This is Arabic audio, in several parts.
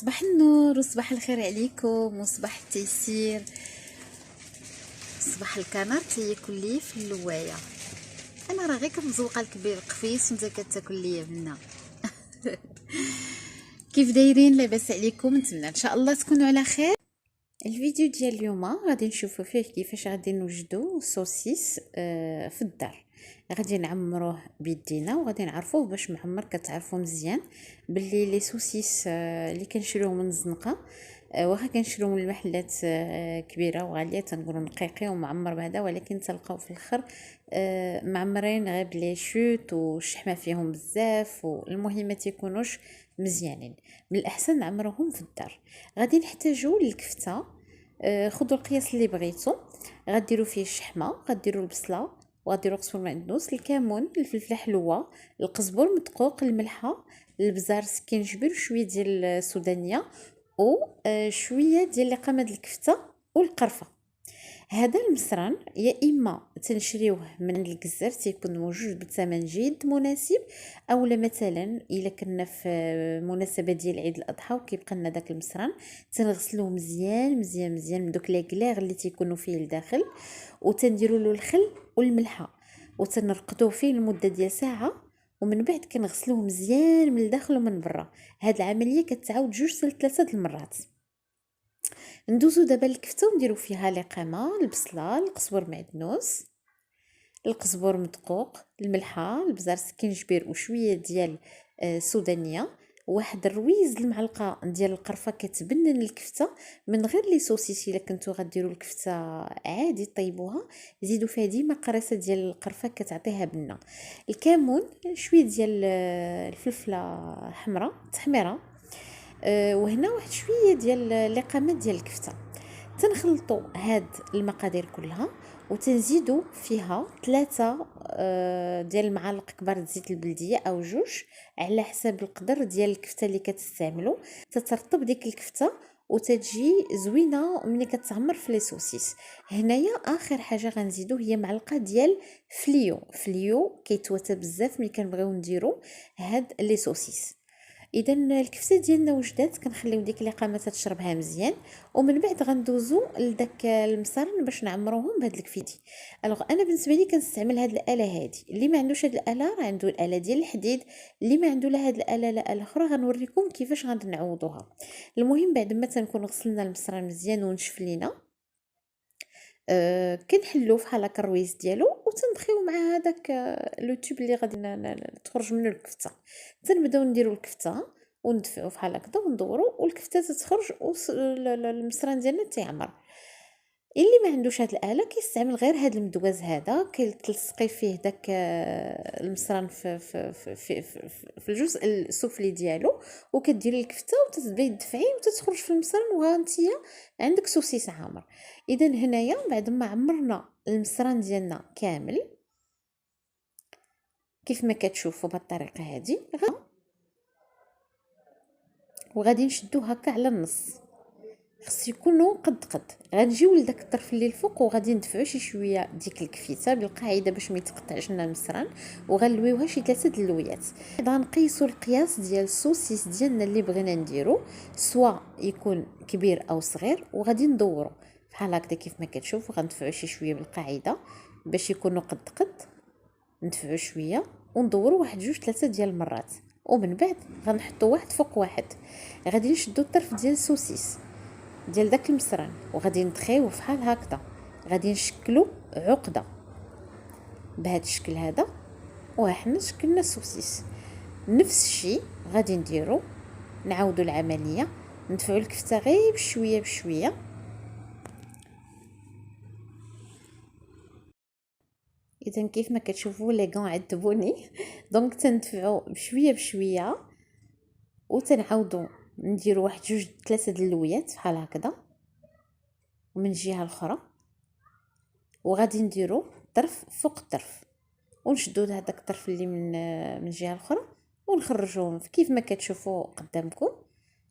صباح النور وصباح الخير عليكم وصباح التيسير، صباح الكنار تياكل لي في اللوايه. انا راه غير كنزوقه الكبير القفيص وانت كتاكل لي منا. كيف دايرين؟ لاباس عليكم؟ نتمنى ان شاء الله تكونوا على خير. الفيديو ديال اليوم غادي نشوفوا فيه كيفاش غادي نوجدوا السوسيس في الدار. غادي نعمروه بيدينا وغادي نعرفوه باش معمر. كتعرفوا مزيان باللي لي سوسيس اللي كنشريوه من الزنقه واخا كنشريو من المحلات كبيره وغاليه، تنقولوا نقيقي ومعمر بهذا، ولكن تلقاو في الاخر معمرين غير لي شوت والشحمه فيهم بزاف، والمهم ما تيكونوش مزيانين. من الاحسن نعمروهم في الدار. غادي نحتاجوا للكفته، خذوا القياس اللي بغيتو. غديروا فيه الشحمه، غديروا البصله، وغديروا قزبر معدنوس، الكمون، الفلفله حلوه، القزبر مدقوق، الملحه، البزار، سكينجبير، شويه ديال السودانيه وشويه ديال لقمه الكفته والقرفه. هذا المصران يا اما تنشريوه من الجزار تيكون موجود بثمن جد مناسب، اولا مثلا الا كنا في مناسبه ديال عيد الاضحى وكيبقى لنا داك المصران تنغسلوه مزيان مزيان مزيان من دوك لاكلاغ اللي تيكونوا فيه لداخل، وتنديروا له الخل والملحه وتنرقدوه فيه لمده ديال ساعه، ومن بعد كنغسلوه مزيان من الداخل ومن برا. هاد العمليه كتعاود 2 حتى 3 المرات. ندوزو دابا الكفته ونديرو فيها لقمه، البصله، القزبر معدنوس، القزبر مدقوق، الملحه، البزار، سكينجبير، وشويه ديال السودانيه، واحد الرويز المعلقه ديال القرفه كتبنن الكفته من غير لي سوسيس. الا كنتو غديروا الكفته عادي طيبوها، زيدوا فيها ديما قرصه ديال القرفه كتعطيها بنه. الكمون، شويه ديال الفلفله حمراء تحميره، وهنا واحد شويه ديال لقمات ديال الكفته. تنخلطوا هاد المقادير كلها وتنزيدوا فيها 3 ديال المعالق كبار زيت البلديه او 2 على حساب القدر ديال الكفته اللي كتستعملوا. تترطب ديك الكفته وتتجي زوينه ملي كتعمر في لي سوسيس. هنايا اخر حاجه غنزيدو هي معلقه ديال فليو كيتواتى بزاف ملي كنبغيو نديرو هاد لي سوسيس. اذا الكفته ديالنا وجدات، كنخليو ديك اللقامه تشربها مزيان، ومن بعد غندوزو لداك المصرن باش نعمروهم بهاد الكفيتي. الوغ انا بالنسبه لي كنستعمل هاد الاله هادي. اللي ما عندوش هاد الاله راه عنده الاله ديال الحديد، اللي ما عنده لا هاد الاله لا الاله اخرى غنوريكم كيفاش غادي نعوضوها. المهم بعد ما تنكون غسلنا المصرن مزيان ونشف لينا، كنحلوه فحال هكا الرويز ديالو وتنبخيو مع هذاك لو توب اللي غادي تخرج منه الكفته. تنبداو نديرو الكفته وندفعو فحال هكذا وندورو والكفته تتخرج المصران ديالنا تيعمر. اللي ما عندوش هاد الاله كيستعمل غير هاد المدواز هذا، كتلصقي فيه داك المصران في الجزء السفلي ديالو، وكديري الكفته وتتبداي تدفعي وتتخرج في المصران، وهانتيا عندك سوسيس عامر. اذا هنايا بعد ما عمرنا المصران ديالنا كامل كيف ما كتشوفوا بالطريقه هذه، وغادي نشدو هكا على النص، خص يكونوا قد غنجيو لداك الطرف اللي الفوق وغادي ندفعوا شي شويه ديك الكفيته بالقاعده باش ما يتقطعش لنا المصران، وغنلويوها شي 3 دلويات. غنقيسوا القياس ديال السوسيس ديالنا اللي بغينا نديرو، سواء يكون كبير او صغير، وغادي ندورو بحال هكذا كيف ما كتشوفوا. غندفعوا شي شويه بالقاعده باش يكونوا قد ندفعوا شويه وندوروا 1 2 3 ديال المرات، ومن بعد غنحطوا واحد فوق واحد. غادي نشدوا الطرف ديال السوسيس ديال داك المصران وغادي ندخيوه فحال هكذا، غادي نشكلوا عقده بهذا الشكل هذا، وحنا شكلنا السوسيس. نفس الشيء غادي نديرو، نعاودوا العمليه، ندفعوا الكفته غير بشويه بشويه. اذا كيف ما كتشوفوا لي غون عذبوني دونك تندفعوا بشويه بشويه وتنعاودوا نديروا 1 2 3 دلويات بحال هكذا ومن الجهه الاخرى، وغادي نديروا طرف فوق الطرف ونشدوا هذاك الطرف اللي من الجهه الاخرى ونخرجوهم كيف ما كتشوفوا قدامكم.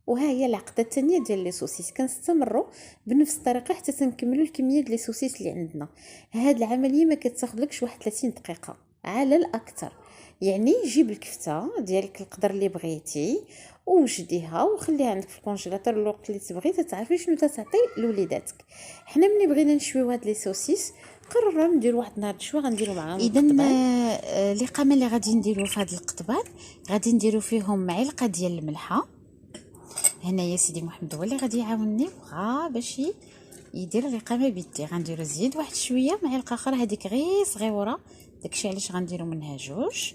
وها هي العقده الثانيه ديال لي سوسيس. كنستمروا بنفس الطريقه حتى تنكملوا الكميه ديال لي سوسيس اللي عندنا. هاد العمليه ما كتاخذلكش واحد 30 دقيقه على الاكثر. يعني جيب الكفته ديالك القدر اللي بغيتي وجديها وخليها عندك في الكونجيلاتور الوقت اللي تبغي، تتعرفي شنو تتعطي لوليداتك. حنا ملي بغينا نشويو هاد لي سوسيس قررنا نديرو واحد النهار شويه غنديرو معاهم اذا القامه اللي غادي نديرو في هاد القطبان غادي نديرو فيهم معلقه ديال الملحه. هنايا سيدي محمد هو اللي غادي يعاونني بغا باش يدير القامه بيدي. غنديرو زيد واحد شويه معلقه اخرى هذيك غير صغيره، داكشي علاش غنديرو منها جوج.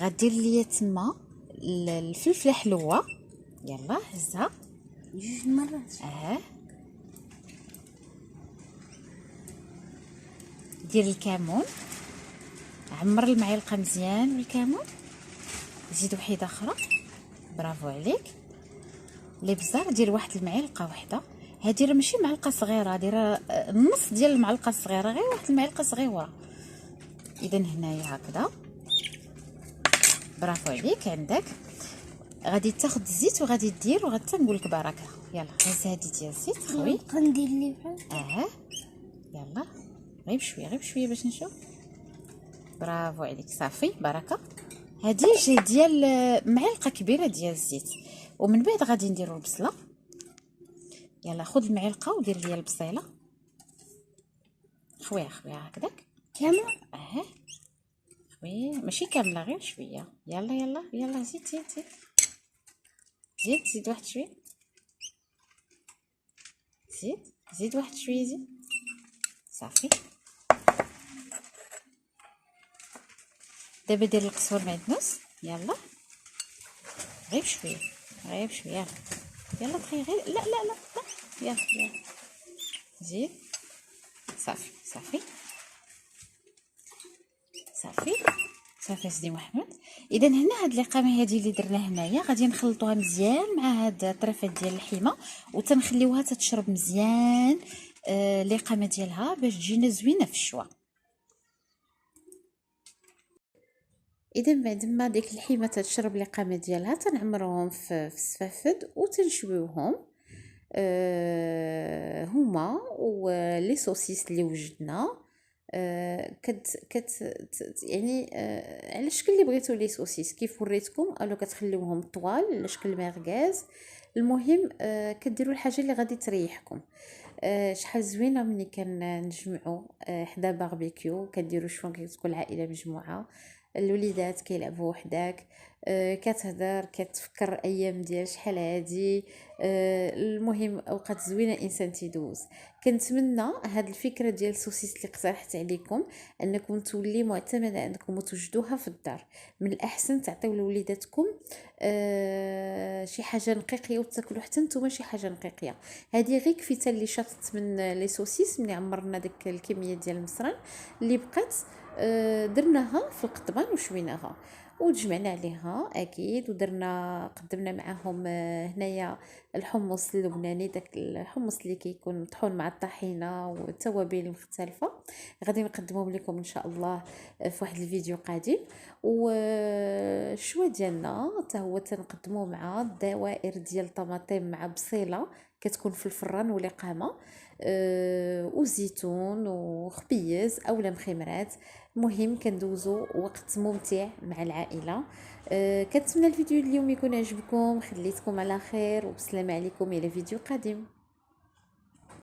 غدير ليا تما الفلفله حلوه، يلا هزها جوج مرات. دير الكمون، عمر المعلقه مزيان بالكمون، زيد وحيده اخرى، برافو عليك. الابزار دير واحد المعلقه وحده، هادي راه ماشي معلقه صغيره، دير النص ديال المعلقه الصغيره، غير واحد المعلقه صغيره. اذا هنايا هكذا، برافو عليك. عندك غادي تاخذ الزيت وغادي دير وغادي نقول لك بركه. يلا هز هادي ديال الزيت خوي، غندير لي يلا غير بشويه غير بشويه باش نشوف. برافو عليك صافي بركه. هادي جي ديال معلقه كبيره ديال الزيت، ومن بعد غادي نديرو البصله. يلا خذ المعلقه ودير ليا البصيله خويا هكذاك كامل. خويا ماشي كامله غير شويه. يلا يلا يلا زيد زيد زيد زيد زيد واحد شويه، زيد واحد شويه، زيد صافي. دابا دير القزبر معدنوس، يلا غير بشويه غير بشويه، يلا دخلي غير لا لا لا لا، يلا يلا زيد صافي صافي صافي صافي سيدي محمد. اذا هنا هاد القامه هذه اللي درنا هنايا غادي نخلطوها مزيان مع هاد الطريفات ديال اللحمه وتنخليوها تتشرب مزيان القامه ديالها باش تجينا زوينه في الشوا. اذا بعد ما ديك اللحمه تتشرب القامه ديالها تنعمروهم في السفافد وتنشويوهم هما ولي سوسيس اللي وجدنا. يعني على الشكل اللي بغيتو لي سوسيس كيف وريتكم، او كتخليوهم طوال على شكل مرغاز. المهم كديروا الحاجه اللي غادي تريحكم. شحال زوينه ملي كنجمعوا حدا باربيكيو، كديروا شويه كتكون العائله مجموعه، الوليدات كيلعبوا وحداك، كتهضر كتفكر ايام ديال شحال هادي. المهم اوقات زوينه الانسان تيدوز. كنتمنى هاد الفكره ديال السوسيس اللي اقترحت عليكم انكم تولي معتمده عندكم وتوجدوها في الدار. من الاحسن تعطيو لوليداتكم شي حاجه نقيقيه وتاكلوا حتى نتوما شي حاجه نقيقيه. هذه غير كفيته اللي شاطت من لي سوسيس ملي عمرنا ديك الكميه ديال المصران اللي بقات، درناها في القطبان وشويناها وتجمعنا عليها اكيد، ودرنا قدمنا معاهم هنايا الحمص اللبناني، داك الحمص اللي كيكون مطحون مع الطحينه والتوابل المختلفه. غادي نقدمهم لكم ان شاء الله في واحد الفيديو قادم. والشوا ديالنا حتى هو تنقدموه مع دوائر ديال الطماطم مع بصيله كتكون في الفران ولقامه وزيتون وخبيز اولا مخمرات. المهم كندوزو وقت ممتع مع العائله. كنتمنى الفيديو اليوم يكون عجبكم، خليتكم على خير وبسلامه عليكم الى فيديو قادم.